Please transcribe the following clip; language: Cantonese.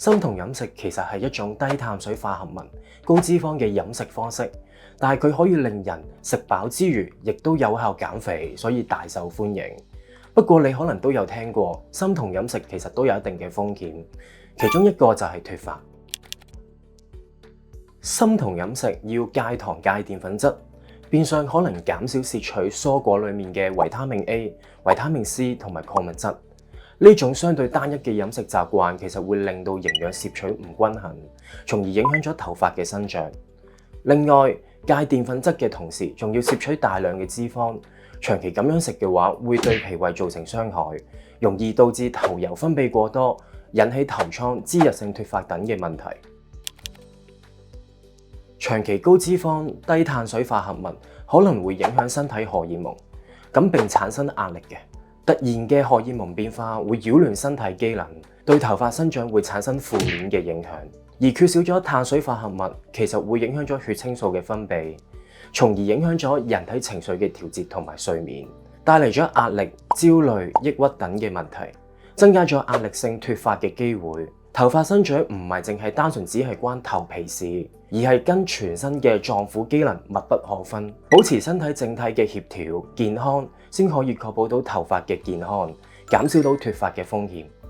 生酮飲食其實係一種低碳水化合物、高脂肪嘅飲食方式，但係佢可以令人食飽之餘，亦都有效減肥，所以大受歡迎。不過你可能都有聽過，生酮飲食其實都有一定嘅風險，其中一個就係脫髮。生酮飲食要戒糖戒澱粉質，變相可能減少攝取蔬果裡面嘅維他命 A、維他命 C 同埋礦物質。呢種相對單一嘅飲食習慣，其實會令到營養攝取唔均衡，從而影響咗頭髮嘅生長。另外，戒澱粉質嘅同時，仲要攝取大量嘅脂肪，長期咁樣食嘅話，會對脾胃造成傷害，容易導致頭油分泌過多，引起頭瘡、脂溢性脫髮等嘅問題。長期高脂肪、低碳水化合物可能會影響身體荷爾蒙，咁並產生壓力嘅。突然嘅荷爾蒙變化會擾亂身體機能，對頭髮生長會產生負面嘅影響。而缺少咗碳水化合物，其實會影響咗血清素嘅分泌，從而影響咗人體情緒嘅調節同埋睡眠，帶嚟咗壓力、焦慮、抑鬱等嘅問題，增加咗壓力性脫髮嘅機會。頭髮生長唔係淨係單純只係關頭皮事，而係跟全身嘅臟腑機能密不可分。保持身體整體嘅協調健康，先可以確保到頭髮嘅健康，減少到脫髮嘅風險。